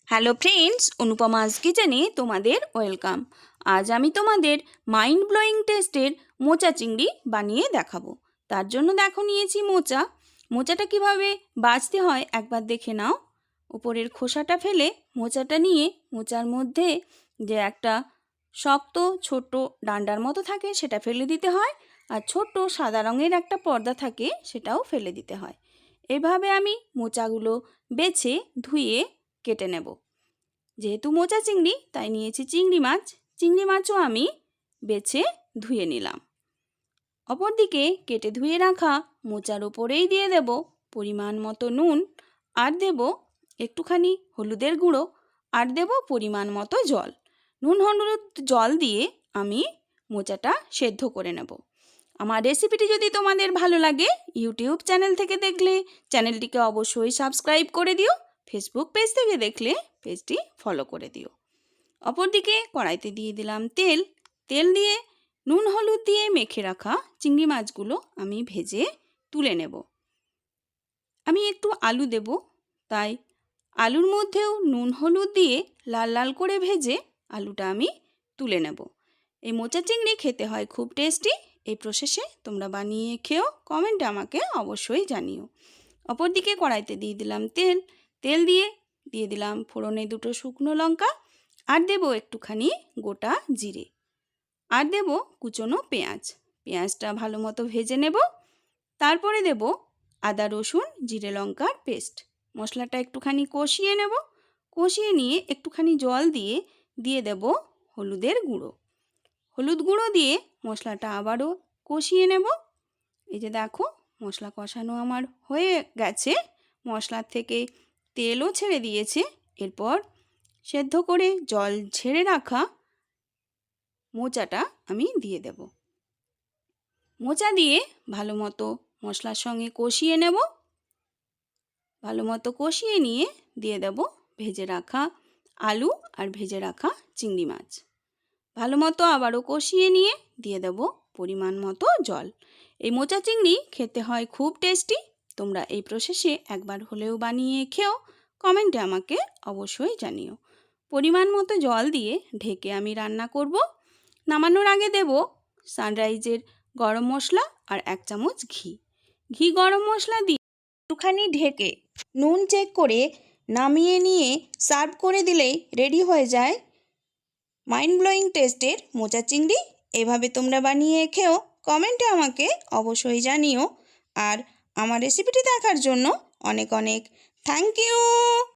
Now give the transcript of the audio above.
Hello friends, অনুপমাস কিচেনে তোমাদের welcome. আজ আমি তোমাদের মাইন্ড ব্লোয়িং টেস্টের মোচা চিংড়ি বানিয়ে দেখাবো। তার জন্য দেখো নিয়েছি মোচাটা কিভাবে বাছতে হয় একবার দেখে নাও। উপরের খোসাটা ফেলে মোচাটা নিয়ে মোচার মধ্যে যে একটা শক্ত ছোট ডান্ডার মতো থাকে সেটা ফেলে দিতে হয়, আর ছোট্ট সাদা রঙের একটা পর্দা থাকে সেটাও ফেলে দিতে হয়। এভাবে আমি মোচাগুলো বেছে ধুয়ে কেটে নেব। যেহেতু মোচা চিংড়ি তাই নিয়েছি চিংড়ি মাছও আমি বেছে ধুয়ে নিলাম। অপরদিকে কেটে ধুয়ে রাখা মোচার ওপরেই দিয়ে দেব পরিমাণ মতো নুন, আর দেব একটুখানি হলুদের গুঁড়ো, আর দেব পরিমাণ মতো জল। নুন হলুদ জল দিয়ে আমি মোচাটা সেদ্ধ করে নেব। আমার রেসিপিটি যদি তোমাদের ভালো লাগে, ইউটিউব চ্যানেল থেকে দেখলে চ্যানেলটিকে অবশ্যই সাবস্ক্রাইব করে দিও, ফেসবুক পেজ থেকে দেখলে পেজটি ফলো করে দিও। অপরদিকে কড়াইতে দিয়ে দিলাম তেল দিয়ে নুন হলুদ দিয়ে মেখে রাখা চিংড়ি মাছগুলো আমি ভেজে তুলে নেব। আমি একটু আলু দেব, তাই আলুর মধ্যেও নুন হলুদ দিয়ে লাল লাল করে ভেজে আলুটা আমি তুলে নেব। এই মোচা চিংড়ি খেতে হয় খুব টেস্টি। এই প্রসেসে তোমরা বানিয়ে খেও, কমেন্টে আমাকে অবশ্যই জানিও। অপরদিকে কড়াইতে দিয়ে দিলাম তেল দিয়ে দিলাম ফোড়নে 2টো শুকনো লঙ্কা, আর দেব একটুখানি গোটা জিরে, আর দেব কুচনো পেঁয়াজটা ভালো মতো ভেজে নেব। তারপরে দেব আদা রসুন জিরে লঙ্কার পেস্ট। মশলাটা একটুখানি কষিয়ে নেব। কষিয়ে নিয়ে একটুখানি জল দিয়ে দেব হলুদের গুঁড়ো। হলুদ গুঁড়ো দিয়ে মশলাটা আবারও কষিয়ে নেব। এই যে দেখো মশলা কষানো আমার হয়ে গেছে, মশলার থেকে তেলও ছেড়ে দিয়েছে। এরপর সেদ্ধ করে জল ঝেড়ে রাখা মোচাটা আমি দিয়ে দেব। মোচা দিয়ে ভালো মতো মশলার সঙ্গে কষিয়ে নেব। ভালো মতো কষিয়ে নিয়ে দিয়ে দেব ভেজে রাখা আলু আর ভেজে রাখা চিংড়ি মাছ। ভালো মতো আবারও কষিয়ে নিয়ে দিয়ে দেব পরিমাণ মতো জল। এই মোচা চিংড়ি খেতে হয় খুব টেস্টি। তোমরা এই প্রসেসে একবার হলেও বানিয়ে খেও, কমেন্টে আমাকে অবশ্যই জানিও। পরিমাণ মতো জল দিয়ে ঢেকে আমি রান্না করব। নামানোর আগে দেব সানরাইজের গরম মশলা আর 1 চামচ ঘি গরম মশলা দিয়ে একটুখানি ঢেকে নুন চেক করে নামিয়ে নিয়ে সার্ভ করে দিলেই রেডি হয়ে যায় মাইন্ড ব্লোয়িং টেস্টের মোচা চিংড়ি। এভাবে তোমরা বানিয়ে খেও, কমেন্টে আমাকে অবশ্যই জানিও। আর আমার রেসিপিটি দেখার জন্য অনেক অনেক থ্যাংক ইউ।